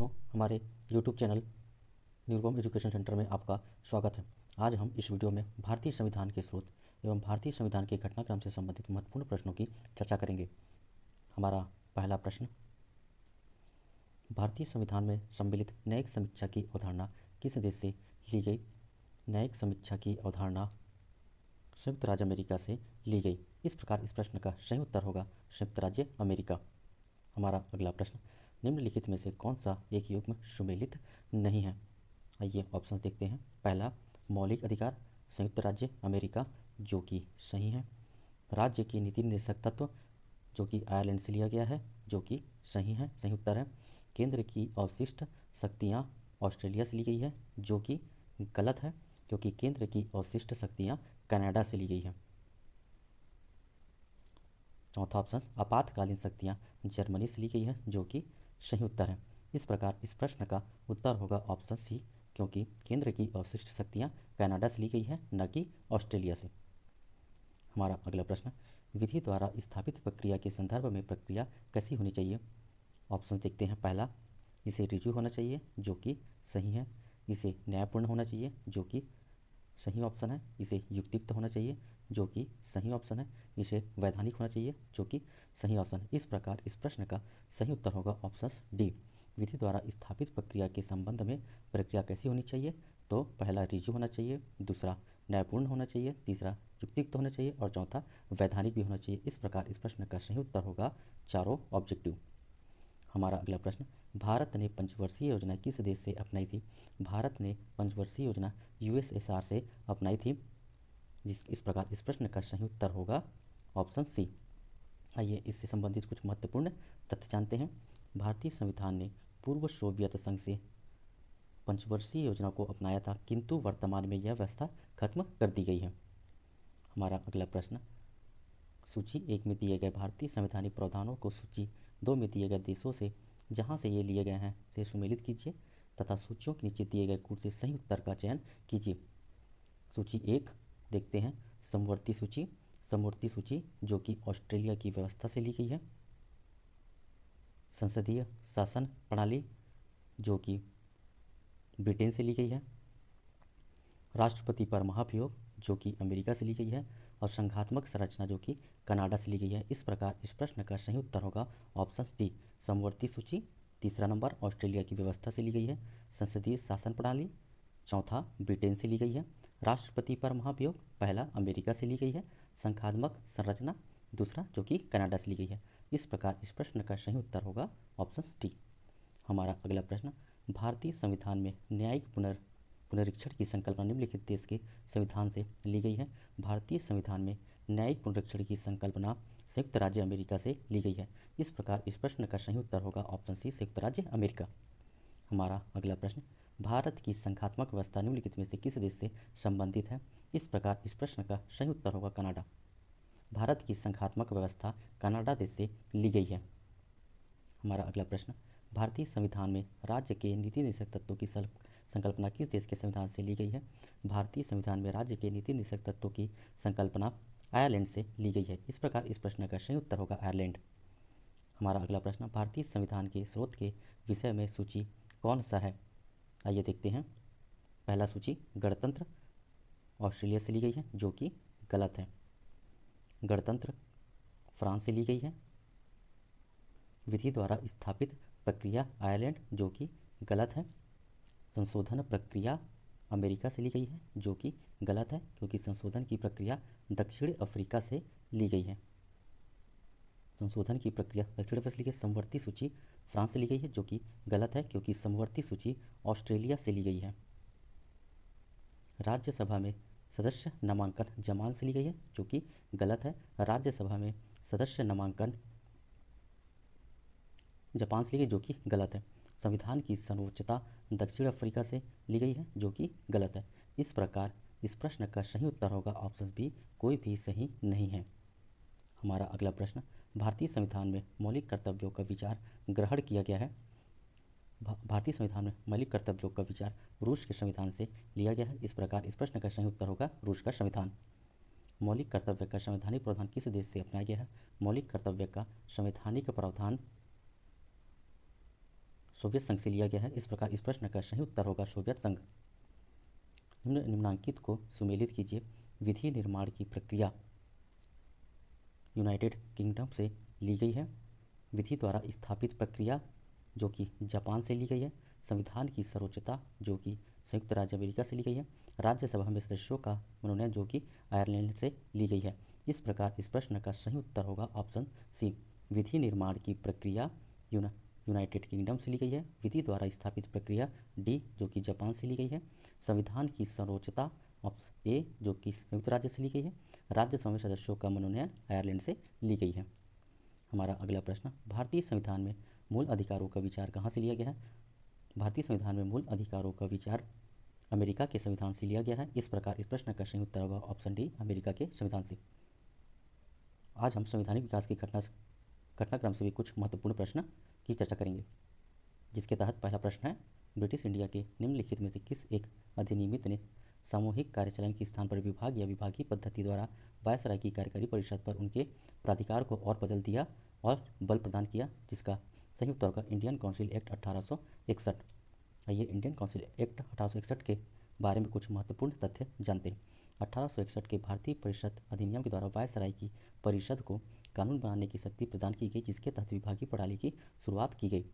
दोस्तों, हमारे YouTube channel Nirupam education centre में आपका स्वागत है। आज हम इस वीडियो में भारतीय संविधान के स्रोत एवं भारतीय संविधान के घटनाक्रम से संबंधित महत्वपूर्ण प्रश्नों की चर्चा करेंगे। हमारा पहला प्रश्न, भारतीय संविधान में सम्मिलित न्यायिक समीक्षा की अवधारणा किस देश से ली गई? न्यायिक समीक्षा की अवधारणा संयुक्त राज्य अमेरिका से ली गई। इस प्रकार इस प्रश्न का सही उत्तर होगा संयुक्त राज्य अमेरिका। हमारा अगला प्रश्न, निम्नलिखित में से कौन सा एक युग्म सुमेलित नहीं है? आइए ऑप्शन देखते हैं। पहला, मौलिक अधिकार संयुक्त राज्य अमेरिका, जो कि सही है। राज्य की नीति निर्देशक तत्व, जो कि आयरलैंड से लिया गया है, जो कि सही है, सही उत्तर है। केंद्र की अवशिष्ट शक्तियाँ ऑस्ट्रेलिया से ली गई है, जो कि गलत है, क्योंकि केंद्र की अवशिष्ट शक्तियाँ कनाडा से ली गई है। चौथा ऑप्शन, आपातकालीन शक्तियाँ जर्मनी से ली गई है, जो कि सही उत्तर है। इस प्रकार इस प्रश्न का उत्तर होगा ऑप्शन सी, क्योंकि केंद्र की अवशिष्ट शक्तियाँ कनाडा से ली गई है, न कि ऑस्ट्रेलिया से। हमारा अगला प्रश्न, विधि द्वारा स्थापित प्रक्रिया के संदर्भ में प्रक्रिया कैसी होनी चाहिए? ऑप्शन देखते हैं। पहला, इसे ऋजु होना चाहिए, जो कि सही है। इसे न्यायपूर्ण होना चाहिए, जो कि सही ऑप्शन है। इसे युक्तियुक्त होना चाहिए, जो कि सही ऑप्शन है। इसे वैधानिक होना चाहिए, जो कि सही ऑप्शन है। इस प्रकार इस प्रश्न का सही उत्तर होगा ऑप्शन डी, विधि द्वारा स्थापित प्रक्रिया के संबंध में प्रक्रिया कैसी होनी चाहिए? तो पहला ऋजु होना चाहिए, दूसरा न्यायपूर्ण होना चाहिए, तीसरा युक्तियुक्त होना चाहिए और चौथा वैधानिक भी होना चाहिए। इस प्रकार इस प्रश्न का सही उत्तर होगा चारों ऑब्जेक्टिव। हमारा अगला प्रश्न, भारत ने पंचवर्षीय योजना किस देश से अपनाई थी? भारत ने पंचवर्षीय योजना यूएसएसआर से अपनाई थी। इस प्रकार इस प्रश्न का सही उत्तर होगा ऑप्शन सी। आइए इससे संबंधित कुछ महत्वपूर्ण तथ्य जानते हैं। भारतीय संविधान ने पूर्व सोवियत संघ से पंचवर्षीय योजना को अपनाया था, किंतु वर्तमान में यह व्यवस्था खत्म कर दी गई है। हमारा अगला प्रश्न, सूची 1 में दिए गए भारतीय संवैधानिक प्रावधानों को सूची 2 में दिए गए देशों से जहां से ये लिए गए हैं से सुमेलित कीजिए तथा सूचियों के नीचे दिए गए कूट से सही उत्तर का चयन कीजिए। सूची 1 देखते हैं। समवर्ती सूची, समवर्ती सूची जो कि ऑस्ट्रेलिया की व्यवस्था से ली गई है। संसदीय शासन प्रणाली, जो कि ब्रिटेन से ली गई है। राष्ट्रपति पर महाभियोग, जो कि अमेरिका से ली गई है। और संघात्मक संरचना, जो कि कनाडा से ली गई है। इस प्रकार इस प्रश्न का सही उत्तर होगा ऑप्शन डी, समवर्ती सूची। तीसरा नंबर ऑस्ट्रेलिया की व्यवस्था से ली गई है। संसदीय शासन प्रणाली, चौथा ब्रिटेन से ली गई है। राष्ट्रपति पर महाभियोग, पहला अमेरिका से ली गई है। संघात्मक संरचना, दूसरा जो कि कनाडा से ली गई है। इस प्रकार इस प्रश्न का सही उत्तर होगा ऑप्शन डी। हमारा अगला प्रश्न, भारतीय संविधान में न्यायिक पुनरीक्षण की संकल्पना निम्नलिखित देश के संविधान से ली गई है। भारतीय संविधान में न्यायिक पुनरीक्षण की संकल्पना संयुक्त राज्य अमेरिका से ली गई है। इस प्रकार इस प्रश्न का सही उत्तर होगा ऑप्शन सी, संयुक्त राज्य अमेरिका। हमारा अगला प्रश्न, भारत की संघात्मक व्यवस्था निम्नलिखित में से किस देश से संबंधित है? इस प्रकार इस प्रश्न का सही उत्तर होगा कनाडा। भारत की संघात्मक व्यवस्था कनाडा देश से ली गई है। हमारा अगला प्रश्न, भारतीय संविधान में राज्य के नीति निर्देशक तत्वों की संकल्पना किस देश के संविधान से ली गई है? भारतीय संविधान में राज्य के नीति निर्देशक तत्वों की संकल्पना आयरलैंड से ली गई है। इस प्रकार इस प्रश्न का सही उत्तर होगा आयरलैंड। हमारा अगला प्रश्न, भारतीय संविधान के स्रोत के विषय में सूची कौन सा है? आइए देखते हैं। पहला सूची गणतंत्र ऑस्ट्रेलिया से ली गई है, जो कि गलत है। गणतंत्र फ्रांस से ली गई है। विधि द्वारा स्थापित प्रक्रिया आयरलैंड, जो कि गलत है। संशोधन प्रक्रिया अमेरिका से ली गई है, जो कि गलत है, क्योंकि संशोधन की प्रक्रिया दक्षिण अफ्रीका से ली गई है। संशोधन की प्रक्रिया दक्षिण अफ्रीका से ली गई। समवर्ती सूची फ्रांस से ली गई है, जो कि गलत है, क्योंकि समवर्ती सूची ऑस्ट्रेलिया से ली गई है। राज्यसभा में सदस्य नामांकन जापान से ली गई है, जो कि गलत है। राज्यसभा में सदस्य नामांकन जापान से ली गई, जो कि गलत है। संविधान की सर्वोच्चता दक्षिण अफ्रीका से ली गई है, जो कि गलत है। इस प्रकार इस प्रश्न का सही उत्तर होगा ऑप्शन बी, कोई भी सही नहीं है। हमारा अगला प्रश्न, भारतीय संविधान में मौलिक कर्तव्यों का विचार ग्रहण किया गया है। भारतीय संविधान में मौलिक कर्तव्यों का विचार रूस के संविधान से लिया गया है। इस प्रकार इस प्रश्न का सही उत्तर होगा रूस का संविधान। मौलिक कर्तव्य का संवैधानिक प्रावधान किस देश से अपनाया गया है? मौलिक कर्तव्य का संवैधानिक प्रावधान सोवियत संघ से लिया गया है। इस प्रकार इस प्रश्न का सही उत्तर होगा सोवियत संघ। निम्नांकित को सुमेलित कीजिए। विधि निर्माण की प्रक्रिया यूनाइटेड किंगडम से ली गई है। विधि द्वारा स्थापित प्रक्रिया जो कि जापान से ली गई है। संविधान की सर्वोच्चता जो कि संयुक्त राज्य अमेरिका से ली गई है। राज्यसभा में सदस्यों का मनोनयन जो कि आयरलैंड से ली गई है। इस प्रकार इस प्रश्न का सही उत्तर होगा ऑप्शन सी। विधि निर्माण की प्रक्रिया यूनाइटेड किंगडम से ली गई है। विधि द्वारा स्थापित प्रक्रिया डी जो कि जापान से ली गई है। संविधान की सर्वोच्चता ऑप्शन ए जो कि संयुक्त राज्य से ली गई है। राज्यसभा में सदस्यों का मनोनयन आयरलैंड से ली गई है। हमारा अगला प्रश्न, भारतीय संविधान में मूल अधिकारों का विचार कहाँ से लिया गया है? भारतीय संविधान में मूल अधिकारों का विचार अमेरिका के संविधान से लिया गया है। इस प्रकार इस प्रश्न का सही उत्तर होगा ऑप्शन डी अमेरिका के संविधान से। आज हम संवैधानिक विकास के घटनाक्रम से भी कुछ महत्वपूर्ण प्रश्न की चर्चा करेंगे, जिसके तहत पहला प्रश्न है, ब्रिटिश इंडिया के निम्नलिखित में से किस एक अधिनियमित ने सामूहिक कार्यचलन के स्थान पर विभाग या विभागीय पद्धति द्वारा वायसराय की कार्यकारी परिषद पर उनके प्राधिकार को और बदल दिया और बल प्रदान किया, जिसका सही उत्तर होगा इंडियन काउंसिल एक्ट 1861। आइए इंडियन काउंसिल एक्ट 1861 के बारे में कुछ महत्वपूर्ण तथ्य जानते हैं। 1861 के भारतीय परिषद अधिनियम के द्वारा वायसराय की परिषद को कानून बनाने की शक्ति प्रदान की गई, जिसके तहत विभागीय प्रणाली की शुरुआत की गई।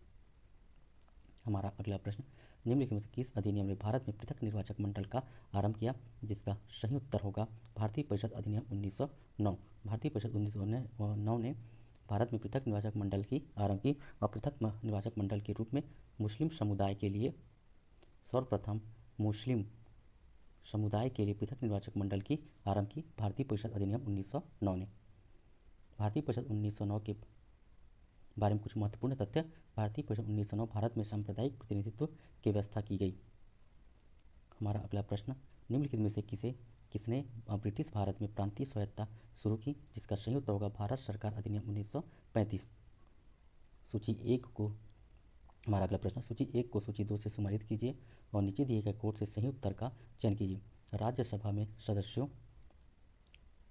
हमारा अगला प्रश्न, निम्नलिखित में से किस अधिनियम ने भारत में पृथक निर्वाचक मंडल का आरंभ किया, जिसका सही उत्तर होगा भारतीय परिषद अधिनियम 1909। भारतीय परिषद 1909 ने भारत में पृथक निर्वाचक मंडल की आरंभ की और पृथक निर्वाचक मंडल के रूप में मुस्लिम समुदाय के लिए सर्वप्रथम मुस्लिम समुदाय के लिए पृथक निर्वाचक मंडल की आरंभ की भारतीय परिषद अधिनियम 1909 ने। भारतीय परिषद 1909 के बारे में कुछ महत्वपूर्ण तथ्य। भारतीय परिषद 1909 भारत में सांप्रदायिक प्रतिनिधित्व की व्यवस्था की गई। हमारा अगला प्रश्न, निम्नलिखित में से किसने ब्रिटिश भारत में प्रांतीय स्वायत्तता शुरू की, जिसका सही उत्तर होगा भारत सरकार अधिनियम 1935। सूची 1 को हमारा अगला प्रश्न, सूची 1 को सूची 2 से सुमेलित कीजिए और नीचे दिए गए कोड से सही उत्तर का चयन कीजिए। राज्यसभा में सदस्यों,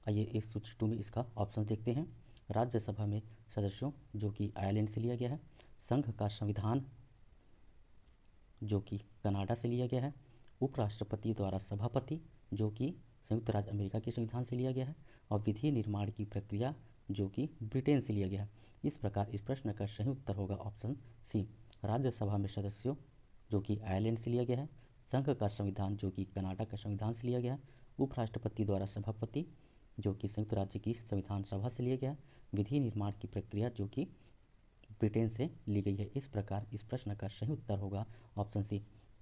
आइए इस सूची 2 में इसका ऑप्शन देखते हैं। राज्यसभा में सदस्यों जो कि आयरलैंड से लिया गया है। संघ का संविधान जो कि कनाडा से लिया गया है। उपराष्ट्रपति द्वारा सभापति जो कि संयुक्त राज्य अमेरिका के संविधान से लिया गया है। और विधि निर्माण की प्रक्रिया जो कि ब्रिटेन से लिया गया है। इस प्रकार इस प्रश्न का सही उत्तर होगा ऑप्शन सी। राज्यसभा में सदस्यों जो कि आयरलैंड से लिया गया है। संघ का संविधान जो कि कनाडा का संविधान से लिया गया है। उपराष्ट्रपति द्वारा सभापति जो कि संयुक्त राज्य की संविधान सभा से लिया गया है। विधि निर्माण की प्रक्रिया जो कि ब्रिटेन से ली गई है। इस प्रकार इस प्रश्न का सही उत्तर होगा ऑप्शन सी,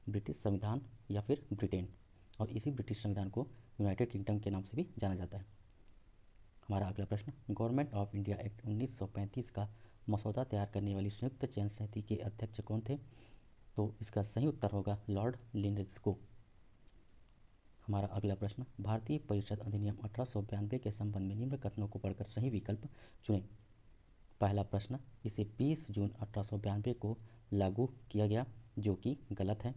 ब्रिटिश संविधान या फिर ब्रिटेन। और इसी ब्रिटिश संविधान को यूनाइटेड किंगडम के नाम से भी जाना जाता है। हमारा अगला प्रश्न, गवर्नमेंट ऑफ इंडिया एक्ट 1935 का मसौदा तैयार करने वाली संयुक्त चयन समिति के अध्यक्ष कौन थे? तो इसका सही उत्तर होगा लॉर्ड लिंडसको। हमारा अगला प्रश्न, भारतीय परिषद अधिनियम 1892 के संबंध में निम्न कथनों को पढ़कर सही विकल्प चुनें। पहला प्रश्न, इसे 20 जून 1892 को लागू किया गया, जो कि गलत है।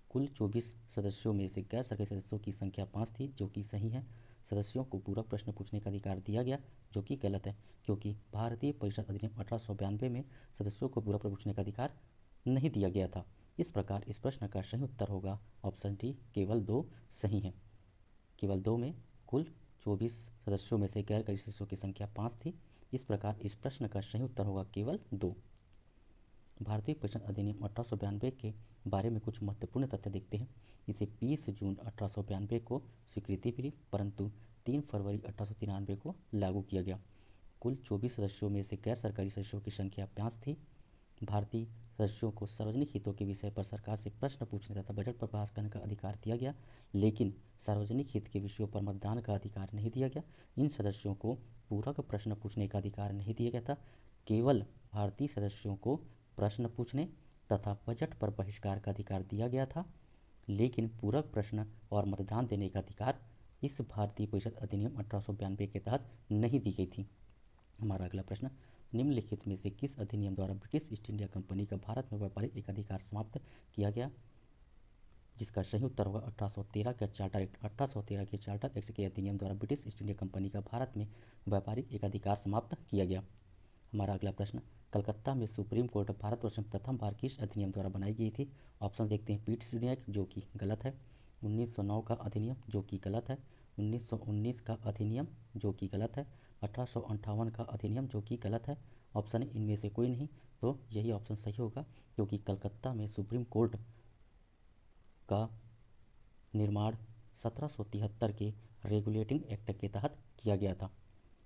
कुल 24 सदस्यों में से गैर सरकारी सदस्यों की संख्या 5 थी, जो कि सही है। सदस्यों को पूरक प्रश्न पूछने का अधिकार दिया गया, जो कि गलत है, क्योंकि भारतीय परिषद अधिनियम 1892 में सदस्यों को पूरक प्रश्न पूछने का अधिकार नहीं दिया गया था। इस प्रकार इस प्रश्न का सही उत्तर होगा ऑप्शन डी, केवल 2 सही हैं। केवल 2 में कुल 24 सदस्यों में से गैर सरकारी सदस्यों की संख्या 5 थी। इस प्रकार इस प्रश्न का सही उत्तर होगा केवल 2। भारतीय परिषद अधिनियम 1892 के बारे में कुछ महत्वपूर्ण तथ्य देखते हैं। इसे 20 जून 1892 को स्वीकृति मिली, परंतु 3 फरवरी 1893 को लागू किया गया। कुल 24 सदस्यों में से गैर सरकारी सदस्यों की संख्या 5 थी। भारतीय सदस्यों को सार्वजनिक हितों के विषय पर सरकार से प्रश्न पूछने तथा बजट पर बहस करने का अधिकार दिया गया, लेकिन सार्वजनिक हित के विषयों पर मतदान का अधिकार नहीं दिया गया। इन सदस्यों को पूरक प्रश्न पूछने का अधिकार नहीं दिया गया था। केवल भारतीय सदस्यों को प्रश्न पूछने तथा बजट पर बहिष्कार का अधिकार दिया गया था, लेकिन पूरक प्रश्न और मतदान देने का अधिकार इस भारतीय परिषद अधिनियम 1892 के तहत नहीं दी गई थी। हमारा अगला प्रश्न, निम्नलिखित में से किस अधिनियम द्वारा ब्रिटिश ईस्ट इंडिया कंपनी का भारत में व्यापारिक एकाधिकार समाप्त किया गया, जिसका सही उत्तर होगा 1813 का चार्टर एक्ट। 1813 के चार्टर एक्ट के अधिनियम द्वारा ब्रिटिश ईस्ट इंडिया कंपनी का भारत में व्यापारिक एकाधिकार समाप्त किया गया। हमारा अगला प्रश्न, कलकत्ता में सुप्रीम कोर्ट भारतवर्ष में प्रथम बार किस अधिनियम द्वारा बनाई गई थी? ऑप्शन देखते हैं। पीट सीडी एक्ट, जो कि गलत है। 1909 का अधिनियम, जो कि गलत है। 1919 का अधिनियम, जो कि गलत है। 1858 का अधिनियम, जो कि गलत है। ऑप्शन है इनमें से कोई नहीं, तो यही ऑप्शन सही होगा, क्योंकि कलकत्ता में सुप्रीम कोर्ट का निर्माण 1773 के रेगुलेटिंग एक्ट के तहत किया गया था।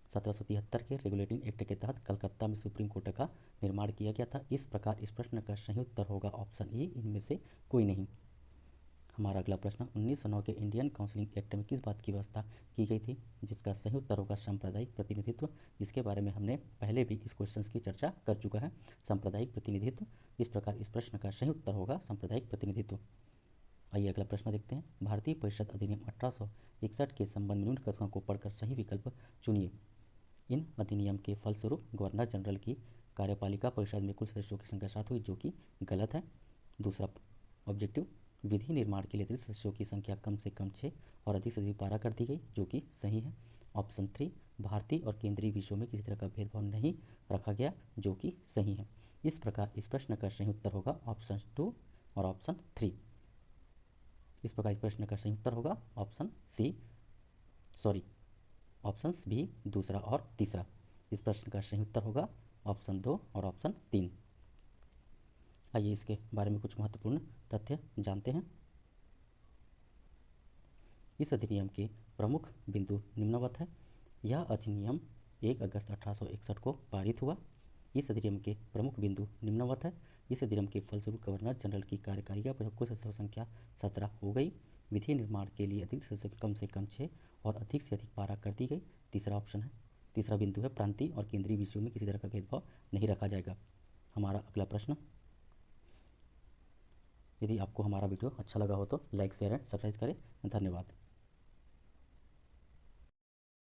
1773 के रेगुलेटिंग एक्ट के तहत कलकत्ता में सुप्रीम कोर्ट का निर्माण किया गया था। इस प्रकार इस प्रश्न का सही उत्तर होगा ऑप्शन ए, इनमें से कोई नहीं। हमारा अगला प्रश्न, 1909 के इंडियन काउंसिलिंग एक्ट में किस बात की व्यवस्था की गई थी? जिसका सही उत्तर होगा सांप्रदायिक प्रतिनिधित्व। इसके बारे में हमने पहले भी इस क्वेश्चन की चर्चा कर चुका है। सांप्रदायिक प्रतिनिधित्व, इस प्रकार इस प्रश्न का सही उत्तर होगा सांप्रदायिक प्रतिनिधित्व। आइए अगला प्रश्न देखते हैं। भारतीय परिषद अधिनियम 1861 के संबंध में निम्न कथनों को पढ़कर सही विकल्प चुनिए। इन अधिनियम के फलस्वरूप गवर्नर जनरल की कार्यपालिका परिषद में कुल सदस्यों की संख्या 7 हुई, जो कि गलत है। दूसरा ऑब्जेक्टिव, विधि निर्माण के लिए अतिरिक्त सदस्यों की संख्या कम से कम 6 और अधिक से अधिक 12 कर दी गई, जो कि सही है। ऑप्शन 3, भारतीय और केंद्रीय विषयों में किसी तरह का भेदभाव नहीं रखा गया, जो कि सही है। इस प्रकार इस प्रश्न का सही उत्तर होगा ऑप्शन 2 और ऑप्शन 3। इस प्रकार इस प्रश्न का सही उत्तर होगा ऑप्शन बी, दूसरा और तीसरा। इस प्रश्न का सही उत्तर होगा ऑप्शन 2 और ऑप्शन 3। आइए इसके बारे में कुछ महत्वपूर्ण तथ्य जानते हैं। इस अधिनियम के प्रमुख बिंदु निम्नवत है। यह अधिनियम 1 अगस्त 1861 को पारित हुआ। इस अधिनियम के प्रमुख बिंदु निम्नवत है। इस अधिनियम के फलस्वरूप गवर्नर जनरल की कार्यकारिता पर कुल सदस्यों संख्या 17 हो गई। विधि निर्माण के लिए अधिक सदस्य कम से कम 6 और अधिक से अधिक 12 कर दी गई। तीसरा ऑप्शन है, तीसरा बिंदु है, प्रांतीय और केंद्रीय विषयों में किसी तरह का भेदभाव नहीं रखा जाएगा। हमारा अगला प्रश्न, यदि आपको हमारा वीडियो अच्छा लगा हो तो लाइक, शेयर एंड सब्सक्राइब करें। धन्यवाद।